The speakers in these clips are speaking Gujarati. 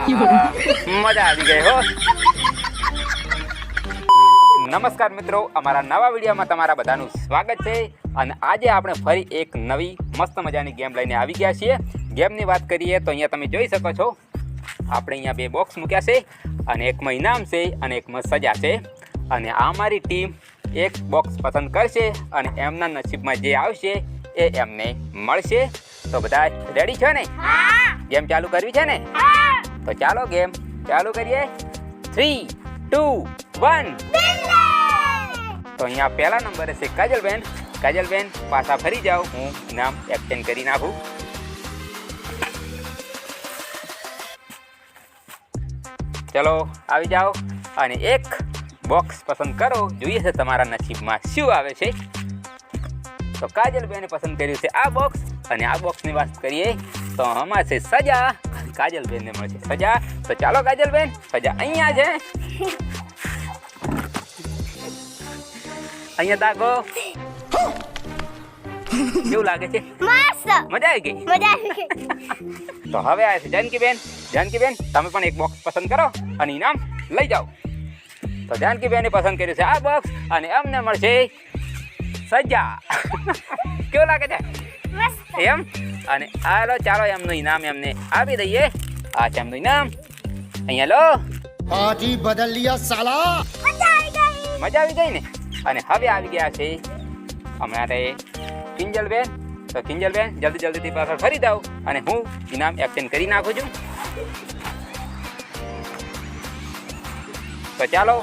મજા આવી ગઈ હો. નમસ્કાર મિત્રો, અમારા નવા વિડીયોમાં તમારા બધાનું સ્વાગત છે. અને આજે આપણે ફરી એક નવી મસ્ત મજાની ગેમ લઈને આવી ગયા છીએ. ગેમની વાત કરીએ તો અહીંયા તમે જોઈ શકો છો, આપણે અહીંયા બે બોક્સ મૂક્યા છે અને એકમાં ઇનામ છે અને એકમાં સજા છે. અને આ અમારી ટીમ એક બોક્સ પસંદ કરશે અને એમના નસીબમાં જે આવશે એ એમને મળશે. તો બધા રેડી છો ને? ગેમ ચાલુ કરવી છે ને? તો ચાલો ગેમ ચાલુ કરીએ. 3, 2, 1. તો અહીંયા પહેલા નંબરે છે કાજલબેન. કાજલબેન પાછા ફરી જાઓ, હું નામ એક્સચેન્જ કરી નાખું. ચલો આવી જાઓ અને એક બોક્સ પસંદ કરો. જોઈએ છે તમારા નસીબમાં શું આવે છે. તો કાજલબેને પસંદ કર્યું છે આ બોક્સ. અને આ બોક્સની વાત કરીએ તો આમાં છે સજા. કાજલબેનને મળશે સજા. તો ચાલો કાજલબેન, સજા અહીંયા છે. અહીંયા દાગો. કેવું લાગે છે? મસ્ત. મજા આવી ગઈ? મજા આવી ગઈ. તો હવે આવે છે જાનકીબેન. જાનકીબેન તમે પણ એક બોક્સ પસંદ કરો અને ઇનામ લઈ જાઓ. તો જાનકીબેને પસંદ કર્યું છે આ બોક્સ અને અમને મળશે સજા. કેવું લાગે છે? મસ્ત. એમ? અને હાલો ચાલો એમનું ઇનામ એમને આપી દઈએ. આ છે એમનું ઇનામ. અહીંયા લો. पार्टी बदल लिया साला। મજા આવી ગઈ. મજા આવી ગઈ ને? અને હવે આવી ગયા છે અમારે કિંજલબેન. તો કિંજલબેન જલ્દીથી પાછળ ફરી જાઓ અને હું ઇનામ એક્સચેન્જ કરી નાખું છું. તો ચાલો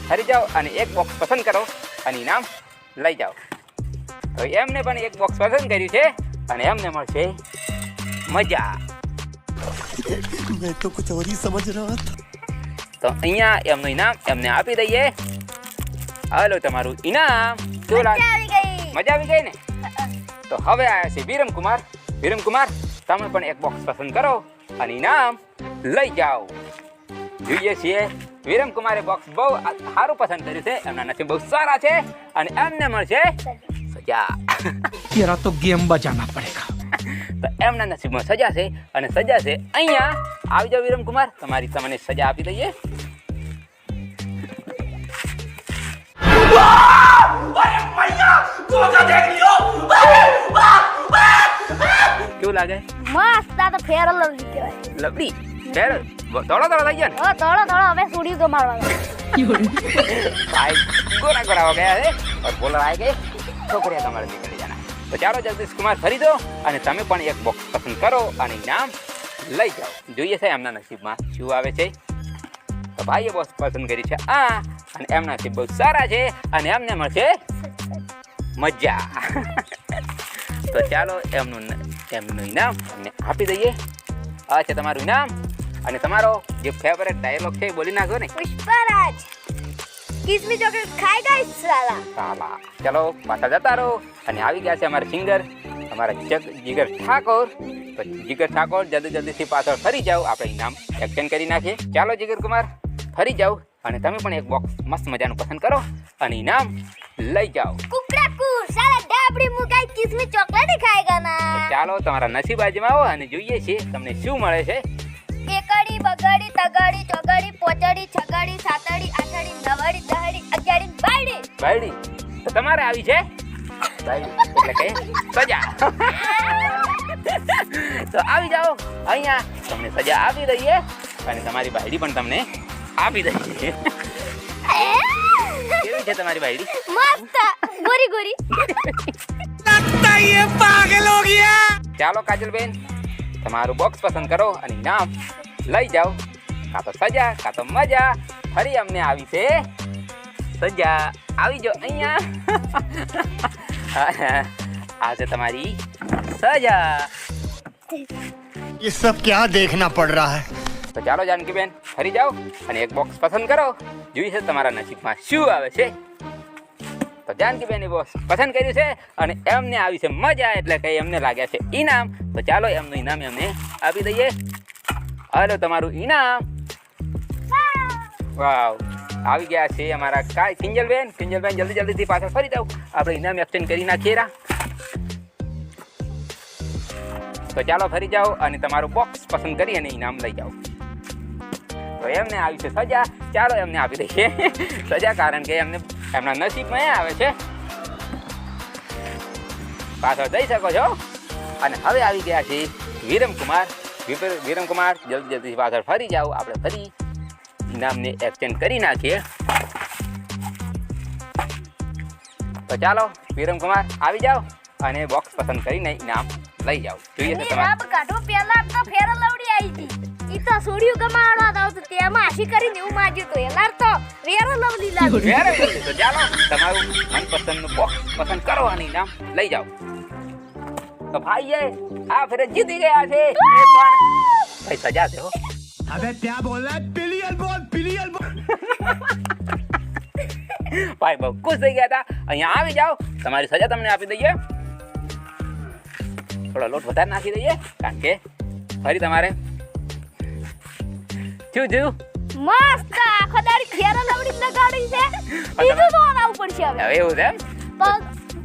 ફરી જાઓ અને એક બોક્સ પસંદ કરો અને ઇનામ લઈ જાઓ. તો એમને પણ એક બોક્સ પસંદ કર્યું છે અને એમને મળશે મજા. मैं तो कुछ और ही समझ रहा था। તો અહીંયા એમનું ઇનામ એમને આપી દઈએ. હાલો તમારું ઇનામ. કેવું લાગે? મજા આવી ગઈ. મજા આવી ગઈ ને? તો હવે આવ્યા છે વિરમકુમાર. વિરમકુમાર તમે પણ એક બોક્સ પસંદ કરો અને ઇનામ લઈ જાઓ. જોઈએ છીએ વિરમકુમારે બોક્સ બહુ સારું પસંદ કર્યું છે. એમના નસીબ બહુ સારા છે અને એમને મળશે સજા. तेरा तो गेम बजाना पड़ेगा। તો એમના નસીબમાં સજા છે અને સજા છે અહીંયા. આવી જાઓ વિરમકુમાર, તમારી તમને સજા આપી દઈએ. કેવું લાગે? મસ્ત. આ તો ફેર લવલી કહેવાય. લવલી ફેર દોડો થઈ ગયા ને? ઓ દોડો હવે સુડી તો મારવા. ભાઈ ગોરા હો ગયા છે और બોલર आ गए. છોકરીયા તમારે નીકળી જાના. તો ચાલો જગદીશ કુમાર ફરી દો અને તમે પણ એક બોક્સ પસંદ કરો અને ઇનામ લઈ જાઓ. જોઈએ છે એમના નસીબમાં શું આવે છે. તો ભાઈએ બોક્સ પસંદ કરી છે આ અને એમના નસીબ બહુ સારા છે અને એમને મળશે મજા. તો ચાલો એમનું ઇનામ અમને આપી દઈએ. આ છે તમારું ઇનામ અને તમારો જે ફેવરેટ ડાયલોગ છે એ બોલી નાખો ને. પુષ્પરાજ કિસમી ચોકલેટ ખાઈ ગઈ સાલા. સાલા. ચલો પાછા જતા રહો અને આવી ગયા છે અમારા સિંગર, અમારા જીગર ઠાકોર. તો જીગર ઠાકોર જલ્દીથી પાછળ ફરી જાઓ, આપણે ઇનામ એક્સચેન્જ કરી નાખીએ. ચાલો જીગર કુમાર ફરી જાઓ અને તમે પણ એક બોક્સ મસ્ત મજાનું પસંદ કરો અને ઇનામ લઈ જાઓ. કુકડાકુ સાલા ડાબડી મુકાઈ કિસમી ચોકલેટ ખાएगा ના. ચાલો તમારા નસીબ આજમાવો અને જોઈએ છીએ તમને શું મળે છે. એકડી બગડી તગડી ચોગડી પોચડી છગડી સાતડી આઠડી નવડી દહડી અગિયારી બારડી. બાયડી તો તમારે આવી છે બાયડી એટલે કે સજા. તો આવી જાઓ અહીંયા, તમને સજા આપી દઈએ અને તમારી બાયડી પણ તમને આપી દઈએ. કેવી છે તમારી બાયડી? મસ્ત ગોરી ગોરી. लगता ये पागल हो गया। ચાલો કાજલબેન તમારું બોક્સ પસંદ કરો અને ઇનામ લઈ જાઓ. કાં તો સજા કાં તો મજા. ફરી અમને આવી છે સજા. આવી જાઓ અહીંયા. આ છે તમારી સજા. ये सब क्या देखना पड़ रहा है। તો ચાલો જાનકીબેન ફરી જાઓ અને એક બોક્સ પસંદ કરો. જોઈએ છે તમારા નસીબમાં શું આવે છે. તો જાનકીબેન બોક્સ પસંદ કર્યું છે અને એમને આવી છે મજા, એટલે કે એમને લાગ્યા છે ઇનામ. તો ચાલો એમનું ઇનામ એમને આપી દઈએ. હાલો તમારું ઇનામ. વાવ, આવી ગયા છે અમારા કિંજલબેન. કિંજલબેન જલ્દીથી પાછળ ફરી જાઓ, આપણે ઇનામ એક્સચેન્જ કરી નાખીએ. તો ચાલો ફરી જાઓ અને તમારું બોક્સ પસંદ કરી અને ઇનામ લઈ જાઓ. તો એમને આવી છે સજા. ચાલો એમને આપી દઈએ સજા, કારણ કે એમને એમના નસીબમાં એ આવે છે. પાછળ જઈ શકો છો. અને હવે આવી ગયા છે વિરમકુમાર. વિરમકુમાર જલ્દી પાછળ ફરી જાઓ. આપણે ફરી ઇનામને એક્સચેન્જ કરી નાખીએ. તો ચાલો વિરમકુમાર આવી જાઓ અને બોક્સ પસંદ કરીને ઇનામ લઈ જાઓ. જોઈએ છે તમારે રબ કાઢો પહેલા તો ફેર લવડી આવી હતી. ઈ તો સોડિયું ગમાડવા દાવ તો તેમાં આશી કરીને એવું માગ્યું તો એલાર તો ફેર લવલી લાગી. વેરે જલ્દી. તો ચાલો તમારું મનપસંદનું બોક્સ પસંદ કરો અને ઇનામ લઈ જાઓ. તો ભાઈ આ ફેરે જીતી ગયા છે. એ પણ ભાઈ સજા છે હો. अबे क्या बोल रहा है? पिलियन बोल, पिलियन बोल। ભાઈ બહુ ખુશ થઈ ગયા હતા. અહીંયા આવી જાઓ, તમારી સજા તમને આપી દઈએ. થોડો લોટ વધારે નાખી દઈએ, કારણ કે ફરી તમારે શું મસ્ત આખો દાડી ફેર લવડી લગાડી છે. બીજું તો આવું પડશે હવે. હવે એવું છે એમ? તો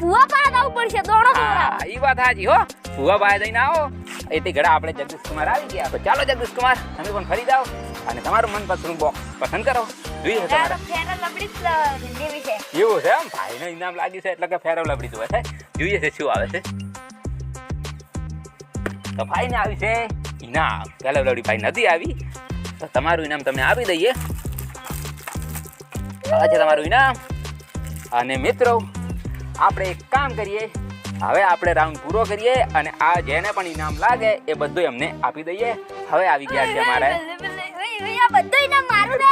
ભૂવા પાડ આવું પડશે દોડો દોડા. હા, ઈ વાત સાચી હો. ભૂવા બાય દઈને આવો. એથી ઘડા આપણે જગદીશ કુમાર આવી ગયા. તો ચાલો જગદીશ કુમાર, તમે પણ ફરી જાઓ અને તમારું મનપસંદનું બોક્સ પસંદ કરો. જોઈએ છે તમારે ફેર લવડી લેવી છે. એવું છે એમ? ભાઈને ઇનામ લાગ્યું છે એટલે કે ફેરવ લબડી જોવે છે. જોઈએ છે શું આવે છે. તો ભાઈને આવી છે ઇનામ. ફેરવ લબડી ભાઈ નથી આવી, તો તમારું ઇનામ તમને આપી દઈએ. આ છે તમારું ઇનામ. અને મિત્રો આપણે એક કામ કરીએ, હવે આપણે રાઉન્ડ પૂરો કરીએ અને આ જેને પણ ઇનામ લાગે એ બધું એમને આપી દઈએ. હવે આવી ગયા છે અમારે આ બધું ઇનામ મારું ને.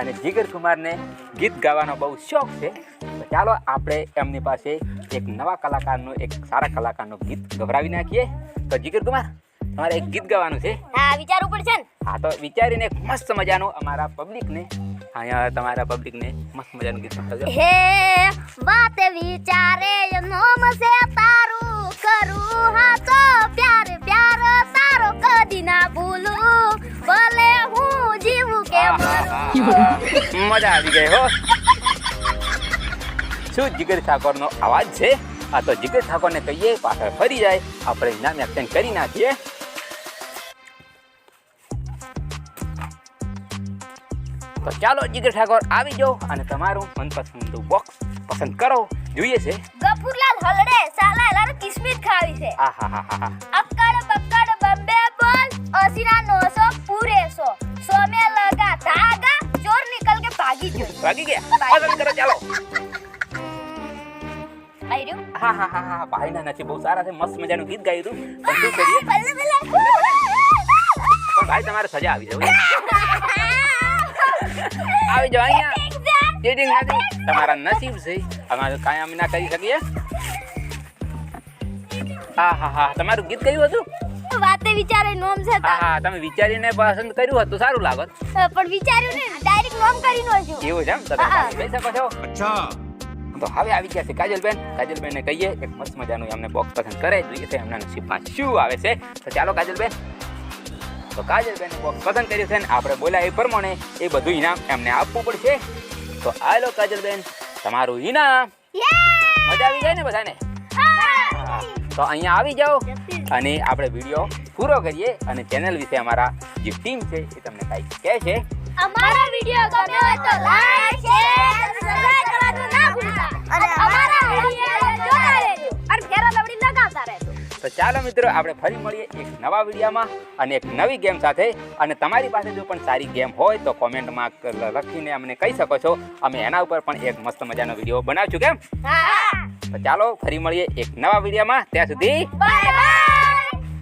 અને જીગર કુમારને ગીત ગાવાનો બહુ શોખ છે. તો ચાલો આપણે એમની પાસે એક નવા કલાકારનું, એક સારા કલાકારનું ગીત ગભરાવી નાખીએ. તો જીગર કુમાર, તમારે એક ગીત ગાવાનું છે. હા વિચારવું પડશે ને. હા, તો વિચારીને એક મસ્ત મજાનું અમારા પબ્લિકને, અહીંયા તમારા પબ્લિકને મસ્ત મજાનું ગીત સંભળાવજો. હે વાત વિચારે નોમ સે તારું કરું હા તો પ્યાર પ્યાર તારો કદી ના ભૂલું ભલે હું જીવું કે મરું. મજા આવી ગઈ હો. શું જીગર ઠાકોરનો અવાજ છે? આ તો જીગર ઠાકોરને કહીએ પાછળ ફરી જાય, આપણે ઇનામ એક્સચેન્જ કરી નાખીએ. તો ચાલો જીગર ઠાકોર આવી જાઓ અને તમારું મનપસંદનું બોક્સ પસંદ કરો. જોઈએ છે ગફુરલાલ હલડે સાલા એલાર કિસ્મિત ખાવી છે. આહાહાહા. અક્કડ બક્કડ બંબે બોલ અસીના 900 પૂરે 100 100 में लगा धागा चोर निकल के भागी जो. વાગી ગયા? પસંદ કરો ચાલો. આઈ રહ્યું. હા, ભાઈના નસીબ બહુ સારા છે. મસ્ત મજાનું ગીત ગાયું હતું. પણ શું કરીએ, બલ્લે બલ્લે. પણ ભાઈ તમારે સજા આવી જવું. આવી જાઓ અહીંયા. ચીટિંગ નથી, તમારા નસીબ છે. અમારે કાંઈ અમે ના કરી શકીએ. હા, તમારું ગીત કયું હતું? વાતે વિચારે નોમ છે તાર. હા, તમે વિચારીને પસંદ કર્યું હતું, સારું લાગત. પણ વિચાર્યું ને ડાયરેક્ટ નોમ કરી નો છું. એવું છે એમ? તો તમે લઈ શકો છો. તો હવે આવી ગયા છે કાજલબેન. કાજલબેનને કહીએ એક મસ્ત મજાનું એમને બોક્સ પસંદ કરે. જોઈએ છે એમના નસીબમાં શું આવે છે. તો ચાલો કાજલબેન. તો કાજલબેનને બોક્સ પસંદ કર્યું છે ને આપણે બોલ્યા એ પ્રમાણે એ બધું ઇનામ એમને આપવું પડશે. તો આ લો કાજલબેન, તમારું ઇનામ. મજા આવી જાય ને બધાને? હા. તો અહીંયા આવી જાઓ અને આપણે વિડીયો પૂરો કરીએ. અને ચેનલ વિશે અમારા જે ટીમ છે એ તમને કાંઈ કહે છે. અમારા વિડિયો ગમ્યો હોય તો લાઈક શેર સબસ્ક્રાઇબ કરવાનું ના ભૂલતા અને અમારા વિડિયો જોતા રહેજો અને ફેરા લવડી લગાવતા રહેજો. તો ચાલો મિત્રો, આપણે ફરી મળીએ એક નવા વિડીયોમાં અને એક નવી ગેમ સાથે. અને તમારી પાસે જો પણ સારી ગેમ હોય તો કોમેન્ટમાં લખીને અમને કહી શકો છો. અમે એના ઉપર પણ એક મસ્ત મજાનો વિડીયો બનાવશું. કેમ? હા. તો ચાલો ફરી મળીએ એક નવા વિડીયોમાં. ત્યાં સુધી બાય બાય.